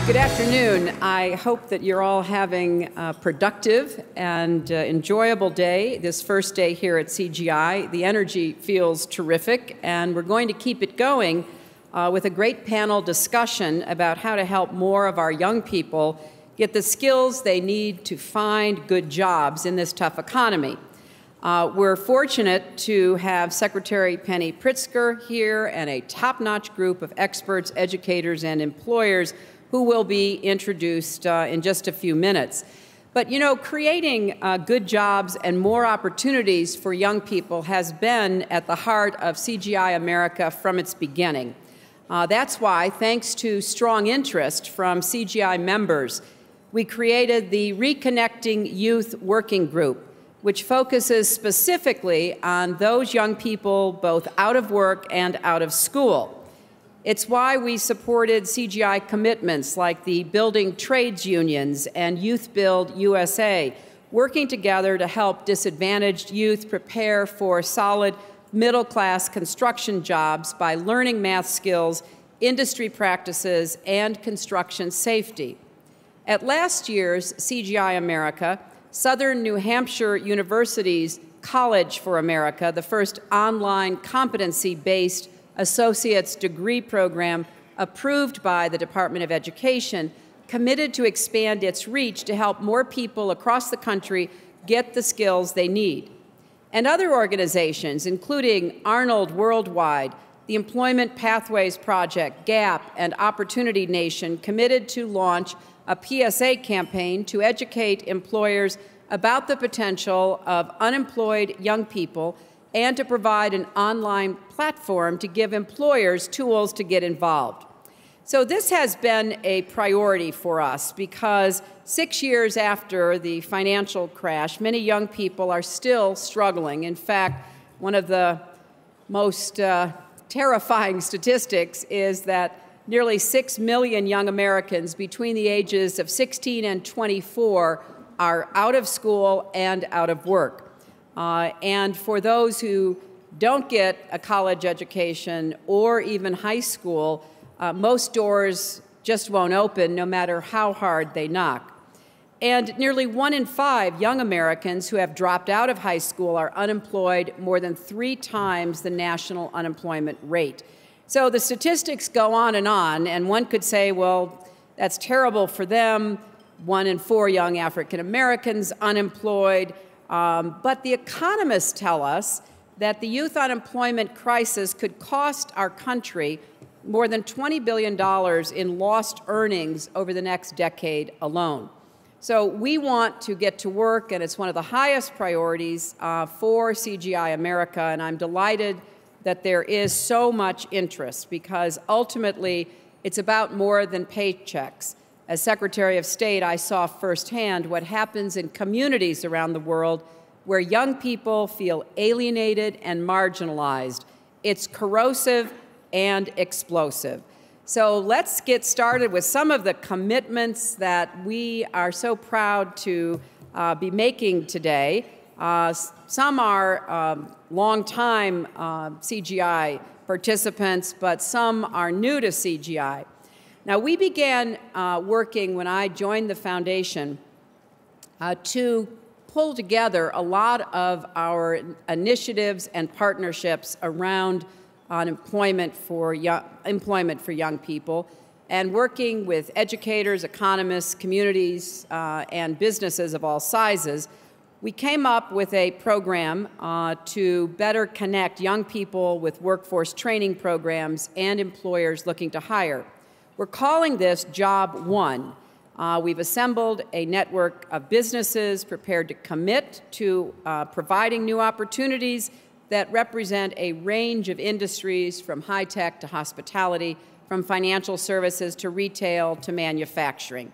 Good afternoon. I hope that you're all having a productive and enjoyable day, this first day here at CGI. The energy feels terrific, and we're going to keep it going with a great panel discussion about how to help more of our young people get the skills they need to find good jobs in this tough economy. We're fortunate to have Secretary Penny Pritzker here and a top-notch group of experts, educators, and employers who will be introduced in just a few minutes. But you know, creating good jobs and more opportunities for young people has been at the heart of CGI America from its beginning. That's why, thanks to strong interest from CGI members, we created the Reconnecting Youth Working Group, which focuses specifically on those young people both out of work and out of school. It's why we supported CGI commitments like the Building Trades Unions and Youth Build USA, working together to help disadvantaged youth prepare for solid middle-class construction jobs by learning math skills, industry practices, and construction safety. At last year's CGI America, Southern New Hampshire University's College for America, the first online competency-based associate's degree program approved by the Department of Education, committed to expand its reach to help more people across the country get the skills they need. And other organizations, including Arnold Worldwide, the Employment Pathways Project, GAP, and Opportunity Nation, committed to launch a PSA campaign to educate employers about the potential of unemployed young people and to provide an online platform to give employers tools to get involved. So this has been a priority for us because 6 years after the financial crash, many young people are still struggling. In fact, one of the most terrifying statistics is that nearly 6 million young Americans between the ages of 16 and 24 are out of school and out of work. And for those who don't get a college education or even high school, most doors just won't open no matter how hard they knock. And nearly 1 in 5 young Americans who have dropped out of high school are unemployed, more than 3 times the national unemployment rate. So the statistics go on, and one could say, well, that's terrible for them. 1 in 4 young African Americans unemployed. But the economists tell us that the youth unemployment crisis could cost our country more than $20 billion in lost earnings over the next decade alone. So we want to get to work, and it's one of the highest priorities for CGI America, and I'm delighted that there is so much interest because ultimately it's about more than paychecks. As Secretary of State, I saw firsthand what happens in communities around the world where young people feel alienated and marginalized. It's corrosive and explosive. So let's get started with some of the commitments that we are so proud to be making today. Some are long-time CGI participants, but some are new to CGI. Now, we began working when I joined the foundation to pull together a lot of our initiatives and partnerships around employment for young people, and working with educators, economists, communities, and businesses of all sizes. We came up with a program to better connect young people with workforce training programs and employers looking to hire. We're calling this Job One. We've assembled a network of businesses prepared to commit to providing new opportunities that represent a range of industries from high-tech to hospitality, from financial services to retail to manufacturing.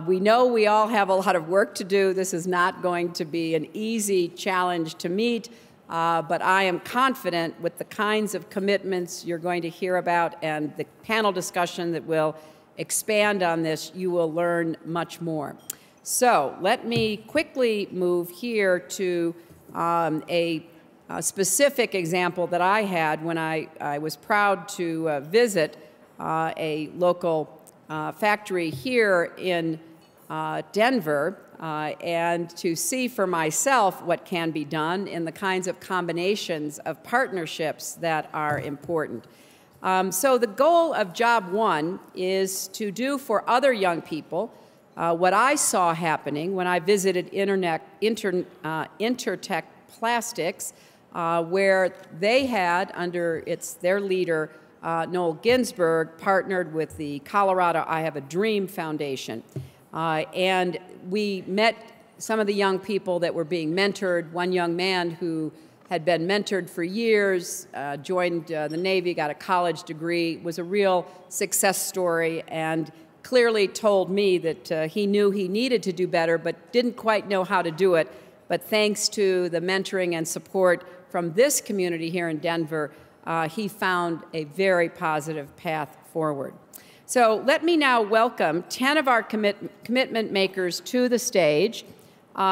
We know we all have a lot of work to do. This is not going to be an easy challenge to meet, but I am confident with the kinds of commitments you're going to hear about and the panel discussion that will expand on this, you will learn much more. So let me quickly move here to a specific example that I had when I was proud to visit a local factory here in Denver and to see for myself what can be done in the kinds of combinations of partnerships that are important. So the goal of Job 1 is to do for other young people what I saw happening when I visited Intertech Plastics, where they had, under their leader, Noel Ginsberg, partnered with the Colorado I Have a Dream Foundation. And we met some of the young people that were being mentored. One young man who had been mentored for years, joined the Navy, got a college degree, was a real success story, and clearly told me that he knew he needed to do better but didn't quite know how to do it. But thanks to the mentoring and support from this community here in Denver, he found a very positive path forward. So let me now welcome 10 of our commitment makers to the stage,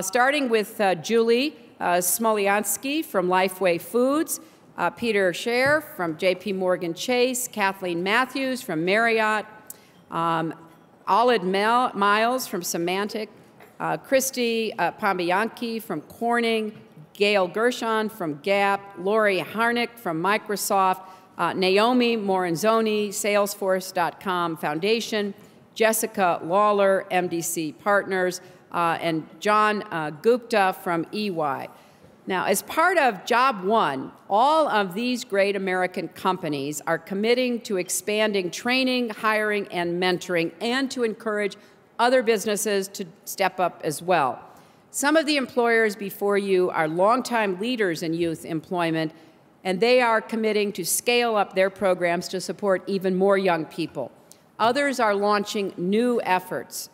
starting with Julie Smolyansky from Lifeway Foods, Peter Scher from JPMorgan Chase, Kathleen Matthews from Marriott, Alid Miles from Symantec, Christy Pombianchi from Corning, Gail Gershon from Gap, Lori Harnick from Microsoft, Naomi Moranzoni, Salesforce.com Foundation, Jessica Lawler, MDC Partners, and John Gupta from EY. Now, as part of Job 1, all of these great American companies are committing to expanding training, hiring, and mentoring, and to encourage other businesses to step up as well. Some of the employers before you are longtime leaders in youth employment, and they are committing to scale up their programs to support even more young people. Others are launching new efforts.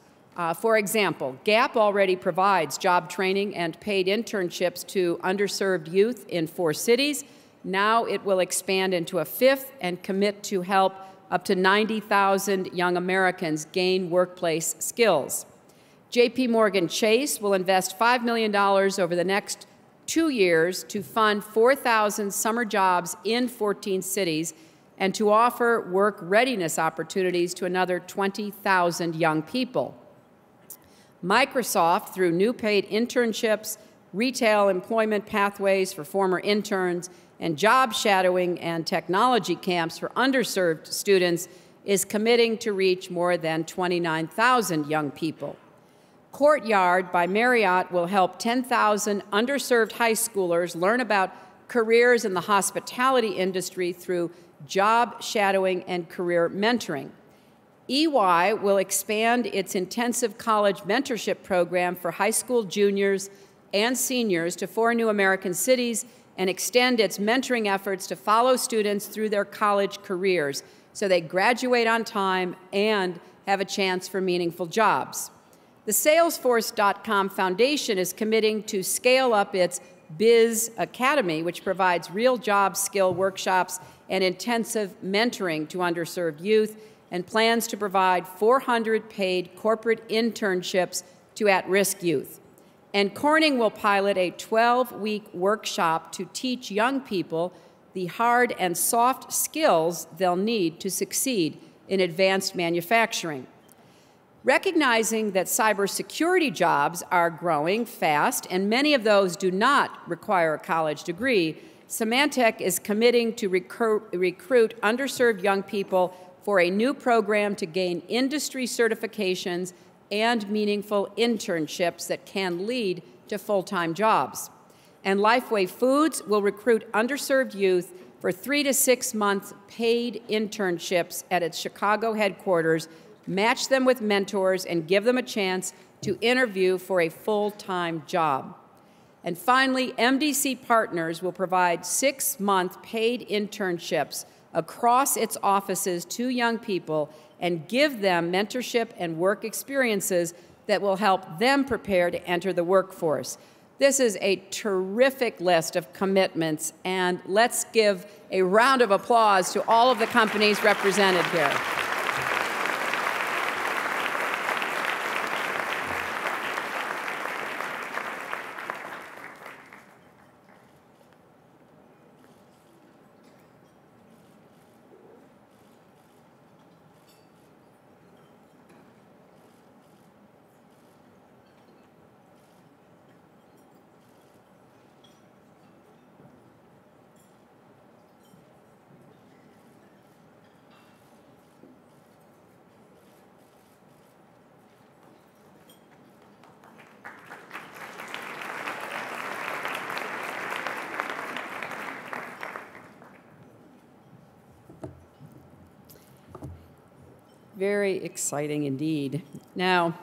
For example, Gap already provides job training and paid internships to underserved youth in 4 cities. Now it will expand into a 5th and commit to help up to 90,000 young Americans gain workplace skills. JPMorgan Chase will invest $5 million over the next 2 years to fund 4,000 summer jobs in 14 cities and to offer work readiness opportunities to another 20,000 young people. Microsoft, through new paid internships, retail employment pathways for former interns, and job shadowing and technology camps for underserved students, is committing to reach more than 29,000 young people. Courtyard by Marriott will help 10,000 underserved high schoolers learn about careers in the hospitality industry through job shadowing and career mentoring. EY will expand its intensive college mentorship program for high school juniors and seniors to 4 new American cities and extend its mentoring efforts to follow students through their college careers so they graduate on time and have a chance for meaningful jobs. The Salesforce.com Foundation is committing to scale up its Biz Academy, which provides real job skill workshops and intensive mentoring to underserved youth, and plans to provide 400 paid corporate internships to at-risk youth. And Corning will pilot a 12-week workshop to teach young people the hard and soft skills they'll need to succeed in advanced manufacturing. Recognizing that cybersecurity jobs are growing fast, and many of those do not require a college degree, Symantec is committing to recruit underserved young people for a new program to gain industry certifications and meaningful internships that can lead to full-time jobs. And Lifeway Foods will recruit underserved youth for 3 to 6 month paid internships at its Chicago headquarters, match them with mentors, and give them a chance to interview for a full-time job. And finally, MDC Partners will provide 6-month paid internships across its offices to young people and give them mentorship and work experiences that will help them prepare to enter the workforce. This is a terrific list of commitments, and let's give a round of applause to all of the companies represented here. Very exciting indeed. Now,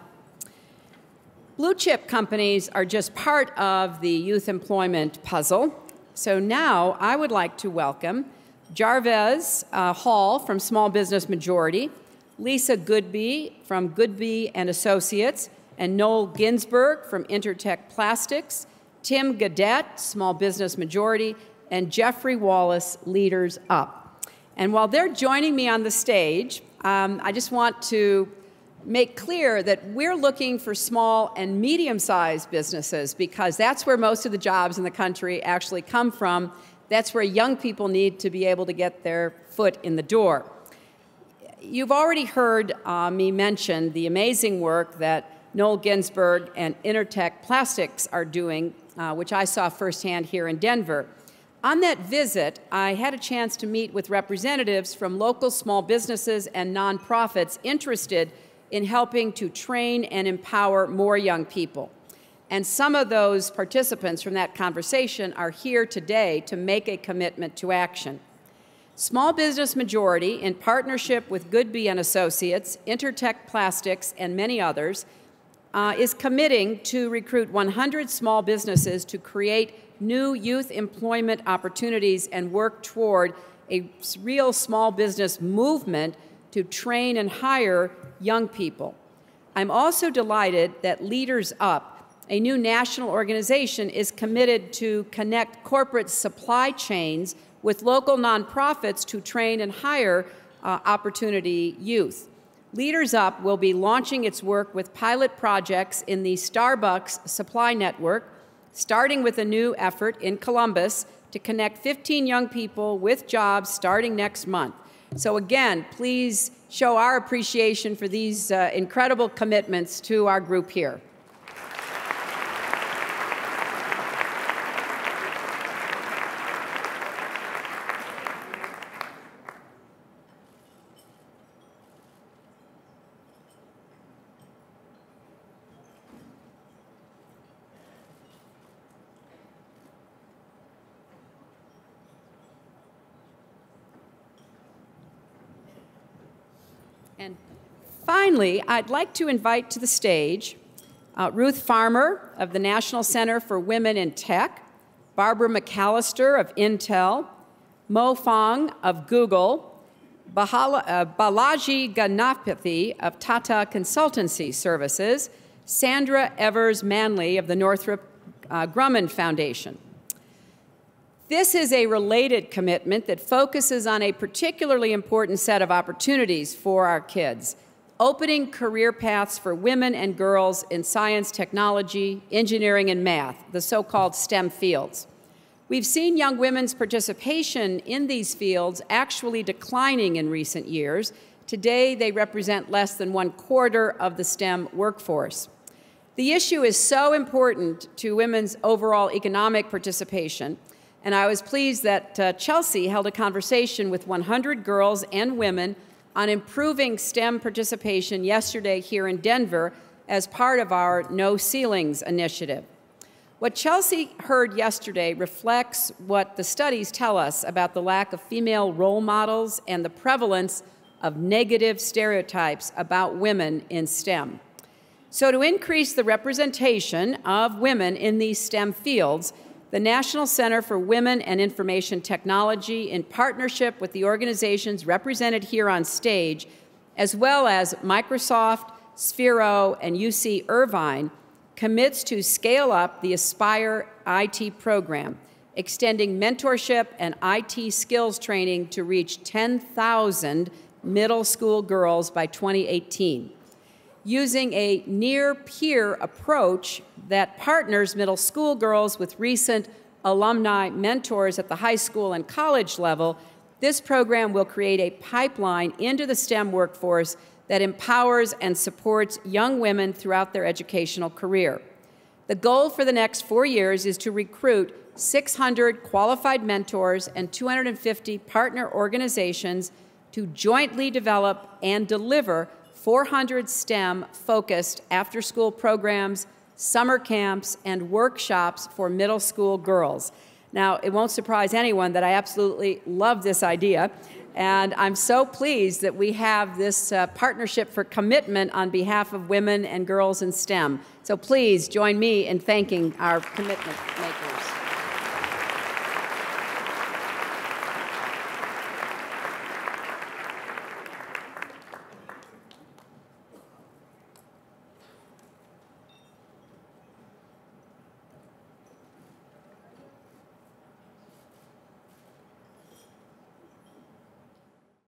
blue chip companies are just part of the youth employment puzzle. So now I would like to welcome Jarvez Hall from Small Business Majority, Lisa Goodby from Goodby and Associates, and Noel Ginsberg from Intertech Plastics, Tim Gadet, Small Business Majority, and Jeffrey Wallace, Leaders Up. And while they're joining me on the stage, I just want to make clear that we're looking for small and medium-sized businesses because that's where most of the jobs in the country actually come from. That's where young people need to be able to get their foot in the door. You've already heard me mention the amazing work that Noel Ginsberg and Intertech Plastics are doing, which I saw firsthand here in Denver. On that visit, I had a chance to meet with representatives from local small businesses and nonprofits interested in helping to train and empower more young people. And some of those participants from that conversation are here today to make a commitment to action. Small Business Majority, in partnership with Goodby and Associates, Intertech Plastics, and many others, is committing to recruit 100 small businesses to create new youth employment opportunities and work toward a real small business movement to train and hire young people. I'm also delighted that Leaders Up, a new national organization, is committed to connect corporate supply chains with local nonprofits to train and hire opportunity youth. Leaders Up will be launching its work with pilot projects in the Starbucks supply network, starting with a new effort in Columbus to connect 15 young people with jobs starting next month. So again, please show our appreciation for these incredible commitments to our group here. And finally, I'd like to invite to the stage Ruth Farmer of the National Center for Women in Tech, Barbara McAllister of Intel, Mo Fong of Google, Balaji Ganapathy of Tata Consultancy Services, Sandra Evers Manley of the Northrop Grumman Foundation. This is a related commitment that focuses on a particularly important set of opportunities for our kids, opening career paths for women and girls in science, technology, engineering, and math, the so-called STEM fields. We've seen young women's participation in these fields actually declining in recent years. Today, they represent less than 1/4 of the STEM workforce. The issue is so important to women's overall economic participation, and I was pleased that Chelsea held a conversation with 100 girls and women on improving STEM participation yesterday here in Denver as part of our No Ceilings initiative. What Chelsea heard yesterday reflects what the studies tell us about the lack of female role models and the prevalence of negative stereotypes about women in STEM. So to increase the representation of women in these STEM fields, the National Center for Women and Information Technology, in partnership with the organizations represented here on stage, as well as Microsoft, Sphero, and UC Irvine, commits to scale up the Aspire IT program, extending mentorship and IT skills training to reach 10,000 middle school girls by 2018. Using a near-peer approach that partners middle school girls with recent alumni mentors at the high school and college level, this program will create a pipeline into the STEM workforce that empowers and supports young women throughout their educational career. The goal for the next 4 years is to recruit 600 qualified mentors and 250 partner organizations to jointly develop and deliver 400 STEM-focused after-school programs, summer camps, and workshops for middle school girls. Now, it won't surprise anyone that I absolutely love this idea. And I'm so pleased that we have this partnership for commitment on behalf of women and girls in STEM. So please join me in thanking our commitment.